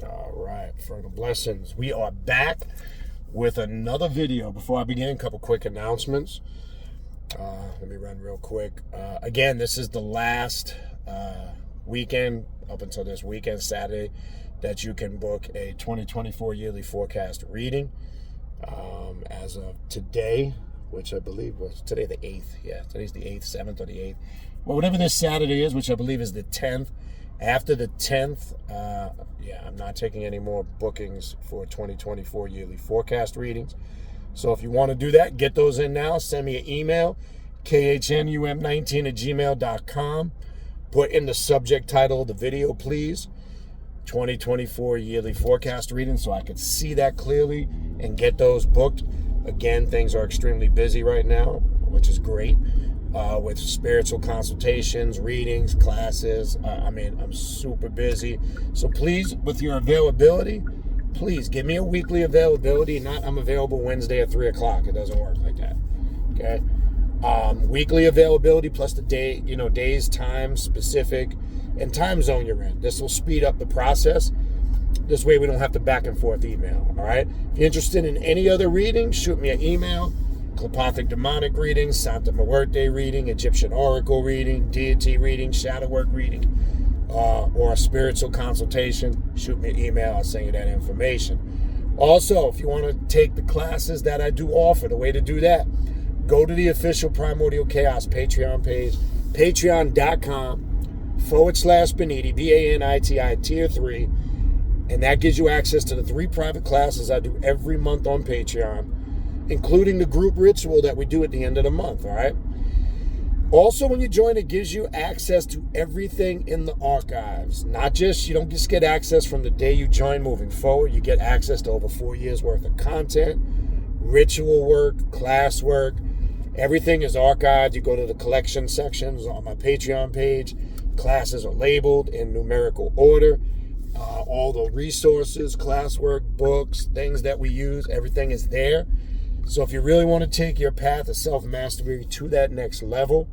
All right, Fernal Blessings. We are back with another video. Before I begin, a couple quick announcements. Let me run real quick. Again, this is the last weekend, up until this weekend, Saturday, that you can book a 2024 yearly forecast reading. As of today, which I believe was today the 8th. Yeah, today's the 8th, 7th or the 8th. Well, whatever this Saturday is, which I believe is the 10th. After the 10th, I'm not taking any more bookings for 2024 yearly forecast readings. So if you want to do that, get those in now. Send me an email, khnum19@gmail.com. Put in the subject title of the video, please, 2024 yearly forecast reading, so I could see that clearly and get those booked. Again, things are extremely busy right now, which is great. With spiritual consultations, readings, classes. I'm super busy. So please, with your availability, please give me a weekly availability. Not I'm available Wednesday at 3 o'clock. It doesn't work like that. Okay. Weekly availability plus the day, days, time specific, and time zone you're in. This will speed up the process. This way we don't have to back and forth email. All right. If you're interested in any other reading, shoot me an email. Telepathic demonic reading, Santa Muerte reading, Egyptian oracle reading, deity reading, shadow work reading, or a spiritual consultation, shoot me an email. I'll send you that information. Also, if you want to take the classes that I do offer, the way to do that, go to the official Primordial Chaos Patreon page, patreon.com/Baniti, Baniti tier 3, and that gives you access to the 3 private classes I do every month on Patreon, including the group ritual that we do at the end of the month, all right? Also, when you join, it gives you access to everything in the archives. Not just, you don't just get access from the day you join moving forward. You get access to over 4 years worth of content, ritual work, class work. Everything is archived. You go to the collection sections on my Patreon page. Classes are labeled in numerical order. All the resources, classwork, books, things that we use, everything is there. So if you really want to take your path of self-mastery to that next level,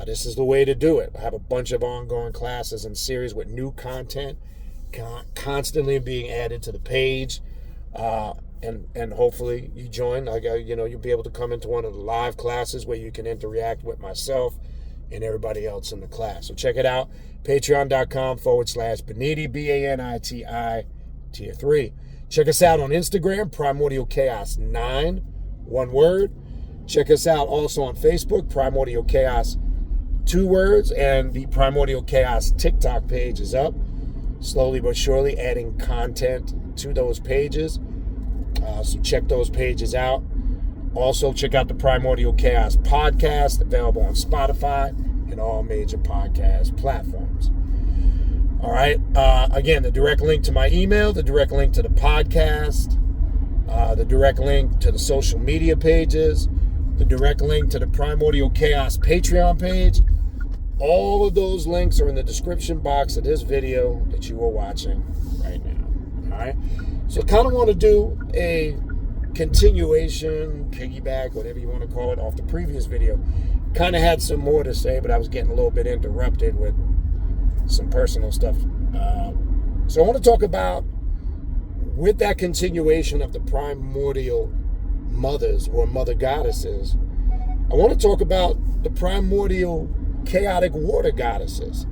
this is the way to do it. I have a bunch of ongoing classes and series with new content constantly being added to the page. And hopefully you join. You'll be able to come into one of the live classes where you can interact with myself and everybody else in the class. So check it out. Patreon.com/Baniti, Baniti tier 3. Check us out on Instagram, Primordial Chaos 9, one word. Check us out also on Facebook, Primordial Chaos 2 words, and the Primordial Chaos TikTok page is up. Slowly but surely adding content to those pages. So check those pages out. Also check out the Primordial Chaos podcast, available on Spotify and all major podcast platforms. All right. Again, the direct link to my email, the direct link to the podcast, the direct link to the social media pages, the direct link to the Primordial Chaos Patreon page. All of those links are in the description box of this video that you are watching right now. All right. So I kind of want to do a continuation, piggyback, whatever you want to call it, off the previous video. Kind of had some more to say, but I was getting a little bit interrupted with some personal stuff. So I want to talk about, with that continuation of the primordial mothers or mother goddesses, I want to talk about the primordial chaotic water goddesses.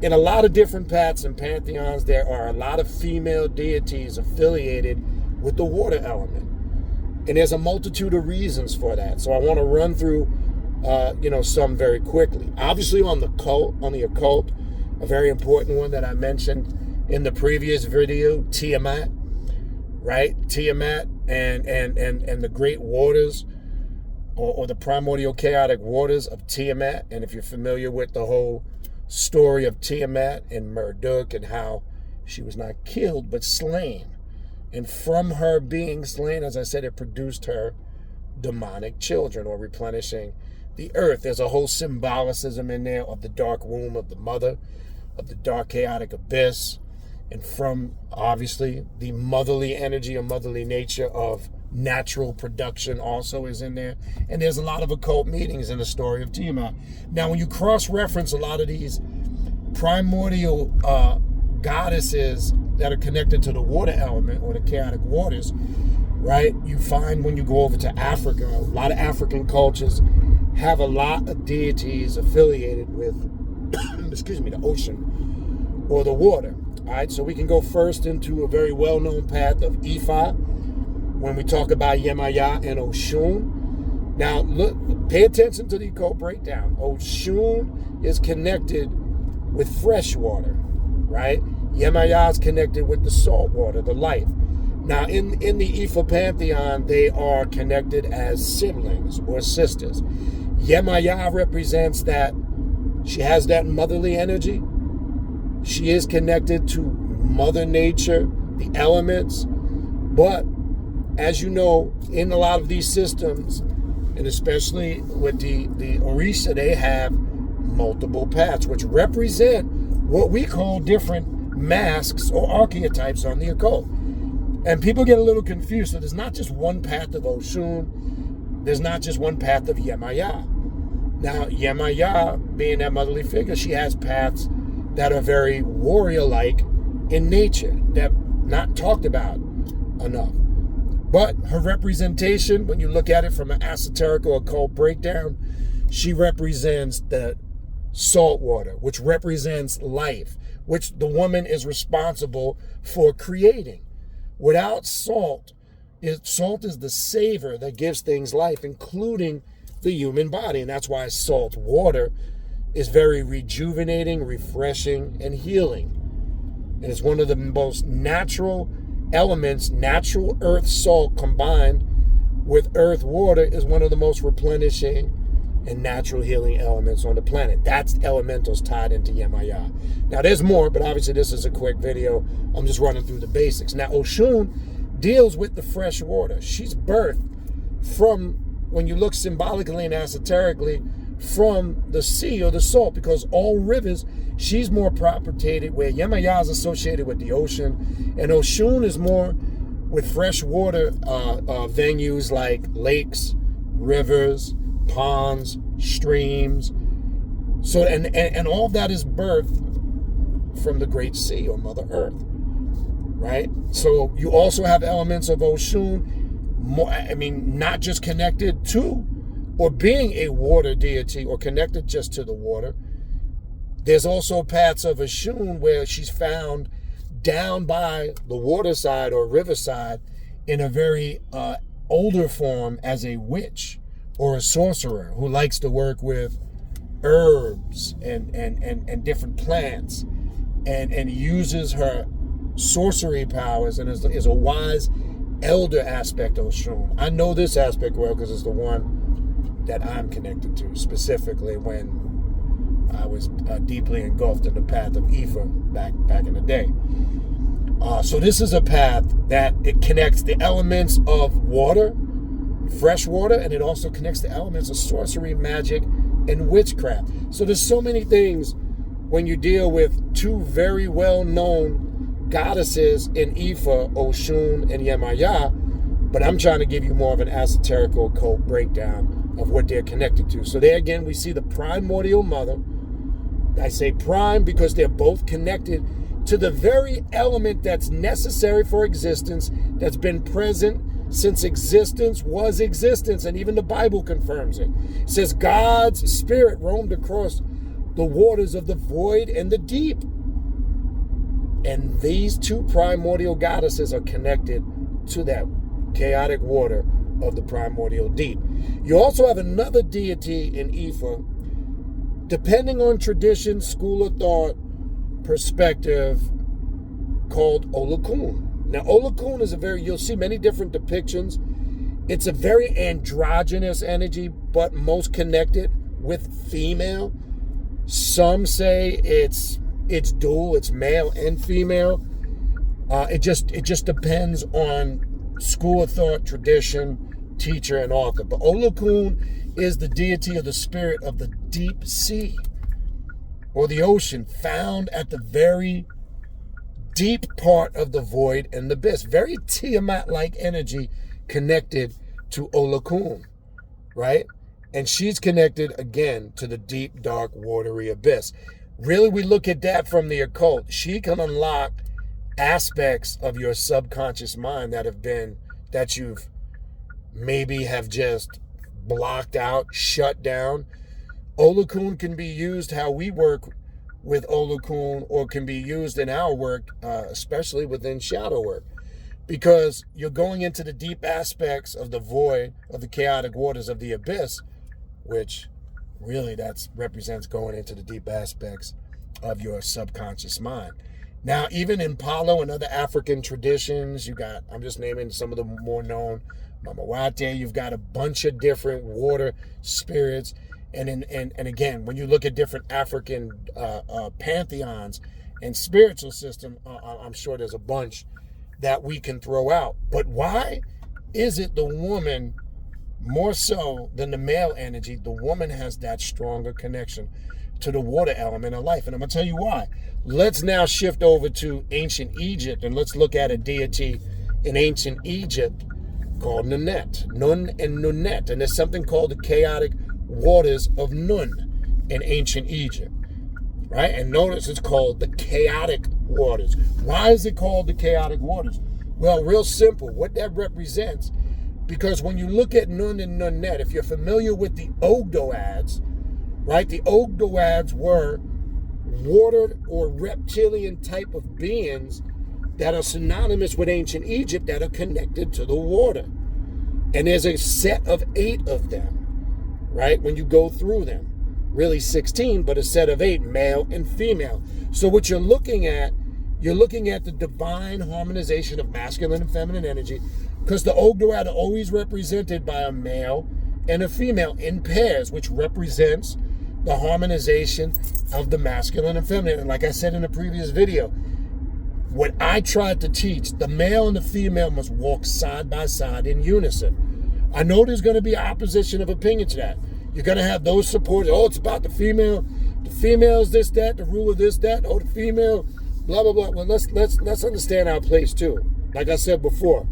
In a lot of different paths and pantheons, there are a lot of female deities affiliated with the water element. And there's a multitude of reasons for that. So I want to run through some very quickly. Obviously on the occult, a very important one that I mentioned in the previous video, Tiamat, right? Tiamat and the great waters, or the primordial chaotic waters of Tiamat. And if you're familiar with the whole story of Tiamat and Marduk and how she was not killed but slain. And from her being slain, as I said, it produced her demonic children, or replenishing the earth. There's a whole symbolicism in there of the dark womb of the mother, of the dark chaotic abyss, and from, obviously, the motherly energy or motherly nature of natural production also is in there. And there's a lot of occult meanings in the story of Tiamat. Now, when you cross-reference a lot of these primordial goddesses that are connected to the water element or the chaotic waters, right? You find when you go over to Africa, a lot of African cultures have a lot of deities affiliated with, excuse me, the ocean or the water. All right, so we can go first into a very well-known path of Ifa when we talk about Yemaya and Oshun. Now, look, pay attention to the occult breakdown. Oshun is connected with fresh water, right? Yemaya is connected with the salt water, the life. Now, in the Ifa pantheon, they are connected as siblings or sisters. Yemaya represents that she has that motherly energy. She is connected to Mother Nature, the elements. But, as you know, in a lot of these systems, and especially with the Orisha, they have multiple paths, which represent what we call different masks or archetypes on the occult. And people get a little confused. So there's not just one path of Oshun. There's not just one path of Yemaya. Now, Yemaya, being that motherly figure, she has paths that are very warrior-like in nature, that not talked about enough. But her representation, when you look at it from an esoterical occult breakdown, she represents the salt water, which represents life, which the woman is responsible for creating. Without salt is the savor that gives things life, including the human body. And that's why salt water is very rejuvenating, refreshing, and healing. And it's one of the most natural elements. Natural earth salt combined with earth water is one of the most replenishing and natural healing elements on the planet. That's elementals tied into Yemaya. Now, there's more, but obviously this is a quick video. I'm just running through the basics. Now, Oshun deals with the fresh water. She's birthed from, when you look symbolically and esoterically, from the sea or the salt, because all rivers, she's more propagated, where Yemaya is associated with the ocean, and Oshun is more with fresh water venues like lakes, rivers, ponds, streams. So and all of that is birthed from the great sea or Mother Earth, right? So you also have elements of Oshun, not just connected to or being a water deity or connected just to the water. There's also paths of Oshun where she's found down by the water side or riverside in a very older form as a witch or a sorcerer who likes to work with herbs and different plants and uses her sorcery powers and is a wise elder aspect of Oshun. I know this aspect well because it's the one that I'm connected to, specifically when I was deeply engulfed in the path of Ifa back in the day. So this is a path that it connects the elements of water, fresh water, and it also connects the elements of sorcery, magic, and witchcraft. So there's so many things when you deal with two very well-known goddesses in Ifa, Oshun and Yemaya, but I'm trying to give you more of an esoterical occult breakdown of what they're connected to. So there again, we see the primordial mother. I say prime because they're both connected to the very element that's necessary for existence, that's been present since existence was existence, and even the Bible confirms it. It says God's spirit roamed across the waters of the void and the deep. And these two primordial goddesses are connected to that chaotic water of the primordial deep. You also have another deity in Ifa, depending on tradition, school of thought, perspective, called Olokun. Now, Olokun is you'll see many different depictions. It's a very androgynous energy, but most connected with female. Some say it's dual, it's male and female. It just depends on school of thought, tradition, teacher, and author. But Olokun is the deity of the spirit of the deep sea or the ocean, found at the very deep part of the void and the abyss. Very Tiamat-like energy connected to Olokun, right? And she's connected again to the deep, dark, watery abyss. really we look at that from the occult. She can unlock aspects of your subconscious mind that you've maybe have just blocked out, shut down. Olokun can be used how we work with Olokun, or can be used in our work, especially within shadow work, because you're going into the deep aspects of the void, of the chaotic waters of the abyss, which really that represents going into the deep aspects of your subconscious mind. Now, even in Palo and other African traditions, you got, I'm just naming some of the more known, Mamawate, you've got a bunch of different water spirits. And again, when you look at different African pantheons and spiritual system, I'm sure there's a bunch that we can throw out. But why is it the woman, more so than the male energy, the woman has that stronger connection to the water element of life? And I'm going to tell you why. Let's now shift over to ancient Egypt, and let's look at a deity in ancient Egypt called Nunet, Nun and Nunet. And there's something called the chaotic waters of Nun in ancient Egypt, right? And notice it's called the chaotic waters. Why is it called the chaotic waters? Well, real simple. What that represents, because when you look at Nun and Nunet, if you're familiar with the Ogdoads, right? The Ogdoads were water or reptilian type of beings that are synonymous with ancient Egypt, that are connected to the water. And there's a set of 8 of them, right? When you go through them, really 16, but a set of 8, male and female. So what you're looking at the divine harmonization of masculine and feminine energy, because the Ogdoad are always represented by a male and a female in pairs, which represents the harmonization of the masculine and feminine. And like I said in a previous video, what I tried to teach, the male and the female must walk side by side in unison. I know there's going to be opposition of opinion to that. You're going to have those supporters. Oh, it's about the female. The female's this, that, the rule of this, that. Oh, the female, blah, blah, blah. Well, let's understand our place too. Like I said before,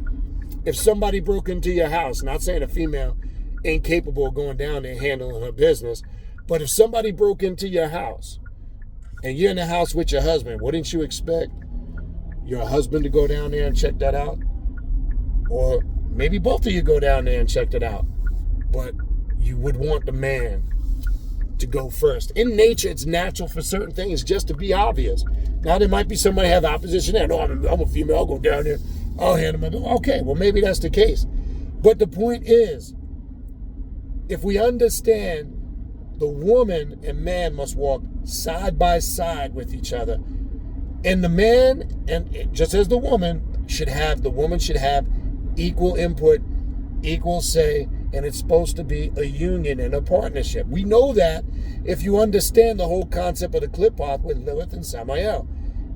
if somebody broke into your house, not saying a female ain't capable of going down there and handling her business, but if somebody broke into your house and you're in the house with your husband, wouldn't you expect your husband to go down there and check that out? Or maybe both of you go down there and check it out. But you would want the man to go first. In nature, it's natural for certain things just to be obvious. Now, there might be somebody have opposition there. No, I'm a female. I'll go down there. I'll handle my door. Okay, well, maybe that's the case. But the point is, if we understand the woman and man must walk side by side with each other, and the man, and just as the woman should have equal input, equal say, and it's supposed to be a union and a partnership. We know that if you understand the whole concept of the clip path with Lilith and Samael.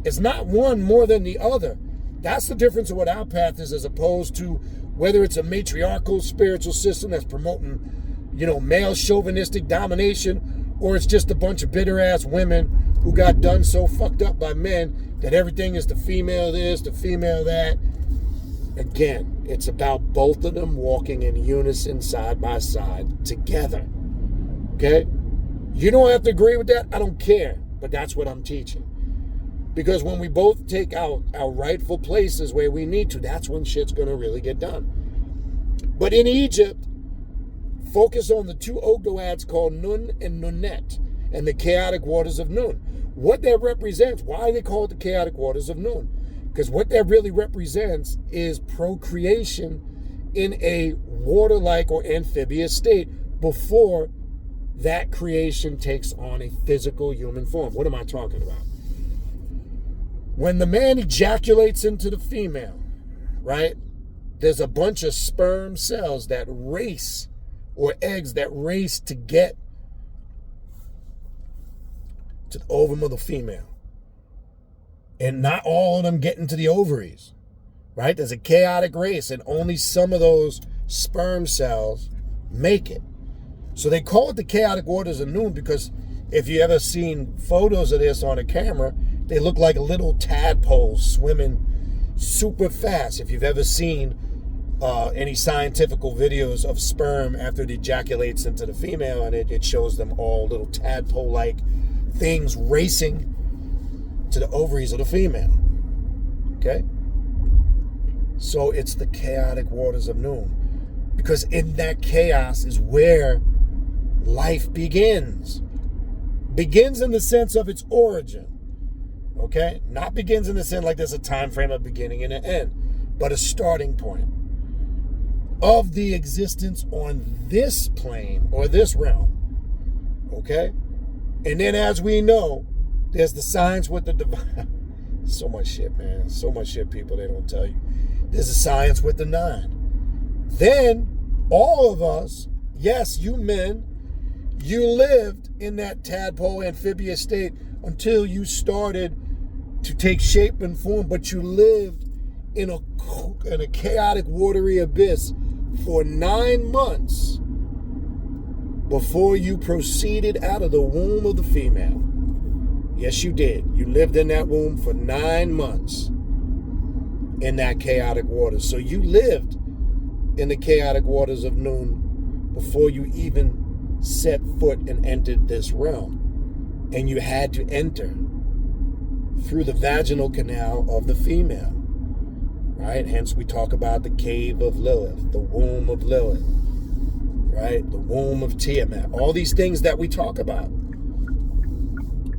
It's not one more than the other. That's the difference of what our path is, as opposed to whether it's a matriarchal spiritual system that's promoting, male chauvinistic domination, or it's just a bunch of bitter-ass women who got done so fucked up by men that everything is the female this, the female that. Again, it's about both of them walking in unison, side by side, together. Okay? You don't have to agree with that. I don't care. But that's what I'm teaching. Because when we both take out our rightful places where we need to, that's when shit's going to really get done. But in Egypt, focus on the 2 Ogdoads called Nun and Nunet, and the chaotic waters of Nun. What that represents, why they call it the chaotic waters of Nun? Because what that really represents is procreation in a water-like or amphibious state before that creation takes on a physical human form. What am I talking about? When the man ejaculates into the female, right, there's a bunch of sperm cells that race, or eggs that race to get to the ovum of the female. And not all of them get into the ovaries, right? There's a chaotic race, and only some of those sperm cells make it. So they call it the chaotic waters of Nun because if you ever seen photos of this on a camera, they look like little tadpoles swimming super fast. If you've ever seen any scientific videos of sperm after it ejaculates into the female, and it shows them all little tadpole-like things racing to the ovaries of the female. Okay? So it's the chaotic waters of noon. Because in that chaos is where life begins. Begins in the sense of its origin. Okay? Not begins in the sense like there's a time frame of beginning and an end, but a starting point of the existence on this plane or this realm. Okay? And then as we know, there's the science with the divine. So much shit, man. So much shit, people, they don't tell you. There's a science with the 9. Then, all of us, yes, you men, you lived in that tadpole amphibious state until you started to take shape and form, but you lived in a chaotic, watery abyss for 9 months before you proceeded out of the womb of the female. Yes, you did. You lived in that womb for 9 months in that chaotic water. So you lived in the chaotic waters of noon before you even set foot and entered this realm. And you had to enter through the vaginal canal of the female. Right? Hence we talk about the cave of Lilith, the womb of Lilith. Right? The womb of Tiamat. All these things that we talk about.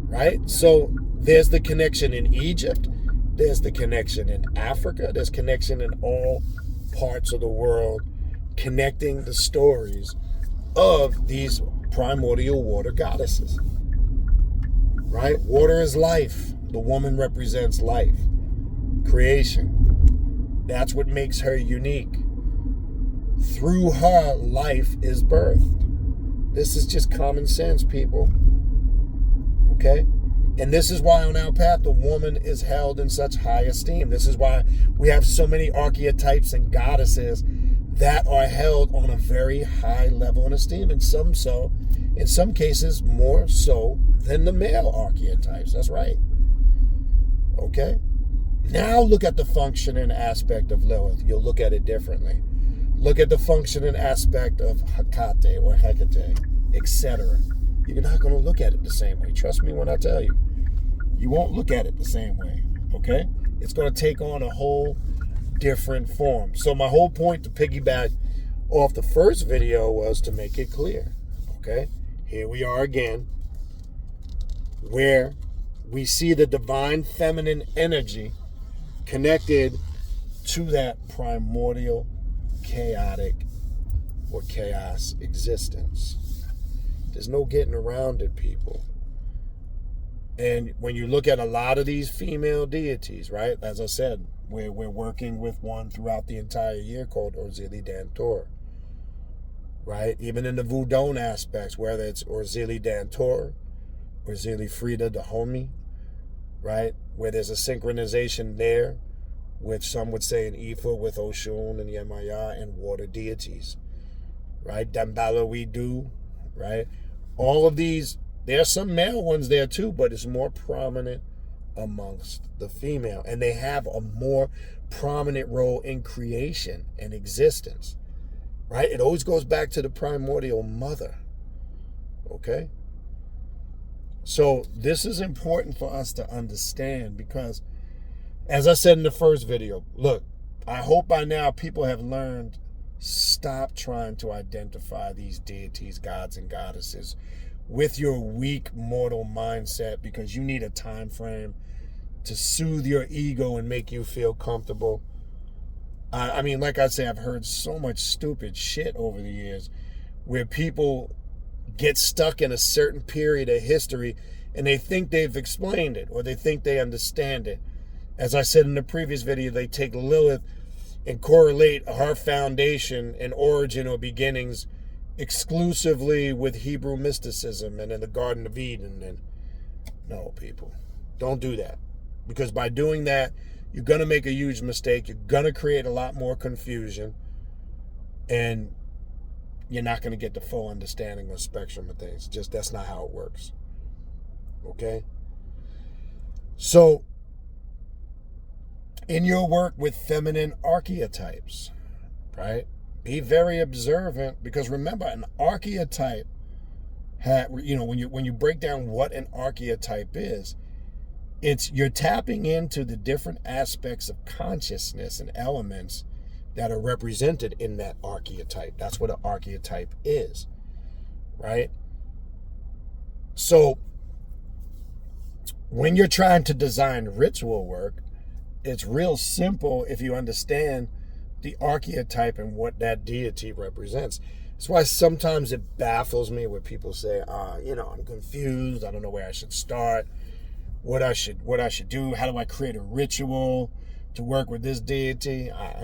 Right? So there's the connection in Egypt. There's the connection in Africa. There's connection in all parts of the world, connecting the stories of these primordial water goddesses. Right? Water is life. The woman represents life, creation. That's what makes her unique. Through her, life is birthed. This is just common sense, people. Okay? And this is why on our path, the woman is held in such high esteem. This is why we have so many archetypes and goddesses that are held on a very high level in esteem. And some so, in some cases, more so than the male archetypes. That's right. Okay? Now look at the function and aspect of Lilith. You'll look at it differently. Look at the function and aspect of Hecate or Hecate, etc. You're not going to look at it the same way. Trust me when I tell you. You won't look at it the same way, okay? It's going to take on a whole different form. So my whole point to piggyback off the first video was to make it clear, okay? Here we are again, where we see the divine feminine energy connected to that primordial, chaotic, or chaos existence. There's no getting around it, people. And when you look at a lot of these female deities, right? As I said, we're working with one throughout the entire year called Orzili Dantor. Right? Even in the Voodoo aspects, whether it's Orzili Dantor, Orzili Frida Dahomey, right? Where there's a synchronization there, which some would say an Ifa with Oshun and Yemaya and water deities. Right? Dambala Widu, right? All of these, there are some male ones there too, but it's more prominent amongst the female. And they have a more prominent role in creation and existence. Right? It always goes back to the primordial mother. Okay? So this is important for us to understand because, as I said in the first video, look, I hope by now people have learned, stop trying to identify these deities, gods, and goddesses with your weak mortal mindset because you need a time frame to soothe your ego and make you feel comfortable. I mean, like I say, I've heard so much stupid shit over the years where people get stuck in a certain period of history and they think they've explained it or they think they understand it. As I said in the previous video, they take Lilith and correlate her foundation and origin or beginnings exclusively with Hebrew mysticism and in the Garden of Eden. And no, people, don't do that. Because by doing that, you're going to make a huge mistake. You're going to create a lot more confusion. And you're not going to get the full understanding or spectrum of things. Just that's not how it works. Okay? So, in your work with feminine archetypes, right? Be very observant because remember, an archetype when you break down what an archetype is, you're tapping into the different aspects of consciousness and elements that are represented in that archetype. That's what an archetype is, right? So when you're trying to design ritual work, it's real simple if you understand the archetype and what that deity represents. That's why sometimes it baffles me when people say, I'm confused. I don't know where I should start, what I should do. How do I create a ritual to work with this deity? I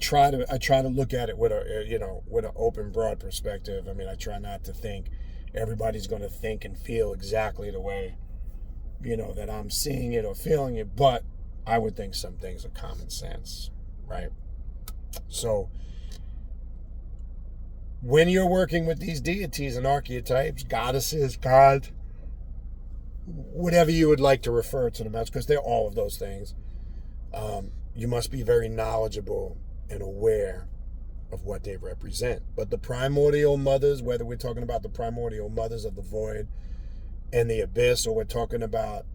try to look at it with an open, broad perspective. I try not to think everybody's going to think and feel exactly the way, that I'm seeing it or feeling it, but I would think some things are common sense, right? So when you're working with these deities and archetypes, goddesses, gods, whatever you would like to refer to them as, because they're all of those things, you must be very knowledgeable and aware of what they represent. But the primordial mothers, whether we're talking about the primordial mothers of the void and the abyss, or we're talking about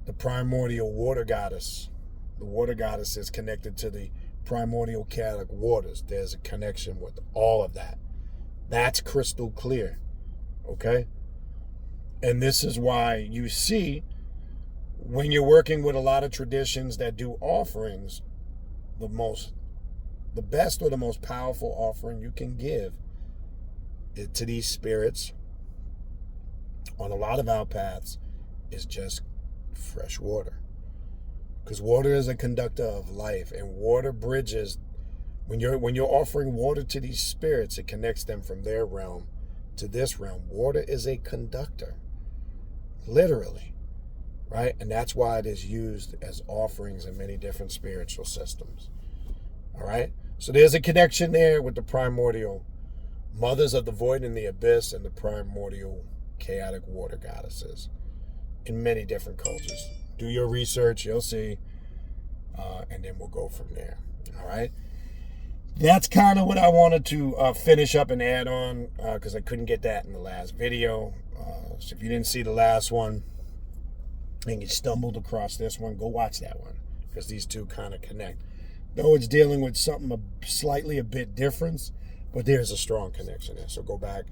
the primordial water goddess, the water goddess is connected to the primordial chaotic waters. There's a connection with all of that. That's crystal clear, okay? And this is why you see, when you're working with a lot of traditions that do offerings, the best or the most powerful offering you can give to these spirits on a lot of our paths is just fresh water. Because water is a conductor of life, and water bridges. When you're offering water to these spirits, it connects them from their realm to this realm. Water is a conductor, literally, right? And that's why it is used as offerings in many different spiritual systems. All right? So there's a connection there with the primordial mothers of the void and the abyss and the primordial chaotic water goddesses in many different cultures. Do your research, you'll see, and then we'll go from there. All right? That's kind of what I wanted to finish up and add on, because I couldn't get that in the last video. So if you didn't see the last one and you stumbled across this one, go watch that one, because these two kind of connect. Though it's dealing with something slightly a bit different, but there's a strong connection there. So go back,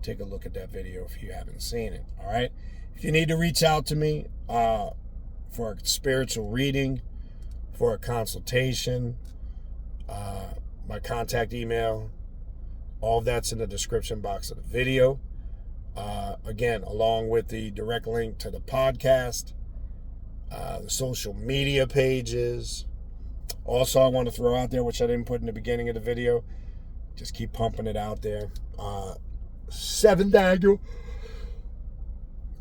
take a look at that video if you haven't seen it. All right? If you need to reach out to me for a spiritual reading, for a consultation, my contact email, all of that's in the description box of the video. Again, along with the direct link to the podcast, the social media pages. Also, I want to throw out there, which I didn't put in the beginning of the video, just keep pumping it out there. 7th annual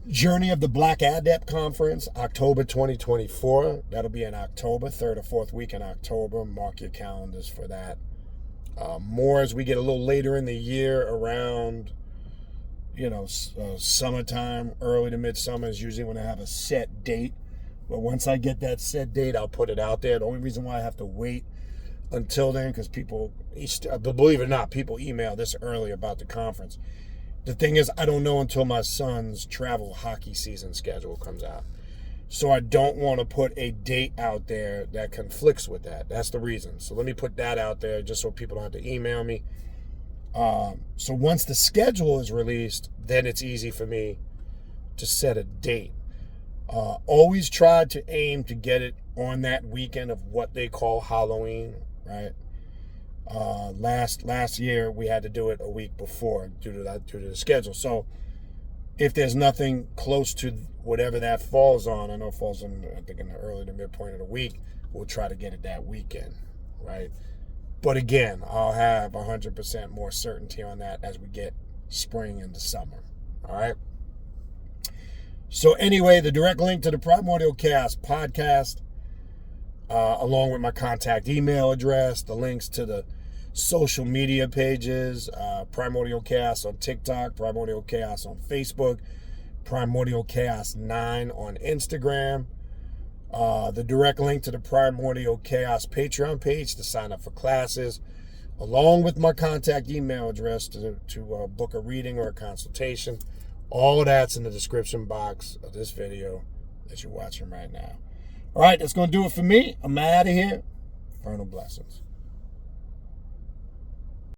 Journey of the Black Adept Conference, October 2024. That'll be in October, 3rd or 4th week in October. Mark your calendars for that. More as we get a little later in the year, around, summertime, early to midsummer is usually when I have a set date. But once I get that set date, I'll put it out there. The only reason why I have to wait until then, because people, believe it or not, people email this early about the conference. The thing is, I don't know until my son's travel hockey season schedule comes out. So I don't want to put a date out there that conflicts with that. That's the reason. So let me put that out there just so people don't have to email me. So once the schedule is released, then it's easy for me to set a date. Always try to aim to get it on that weekend of what they call Halloween, right? Last year we had to do it a week before due to the schedule. So if there's nothing close to whatever that falls on, I know it falls in, I think, in the early to midpoint of the week, we'll try to get it that weekend, right? But again, I'll have 100% more certainty on that as we get spring into summer, all right? So anyway, the direct link to the Primordial Chaos podcast, along with my contact email address, the links to the social media pages, Primordial Chaos on TikTok, Primordial Chaos on Facebook, Primordial Chaos 9 on Instagram, the direct link to the Primordial Chaos Patreon page to sign up for classes, along with my contact email address to book a reading or a consultation. All that's in the description box of this video that you're watching right now. All right, that's going to do it for me. I'm out of here. Infernal blessings.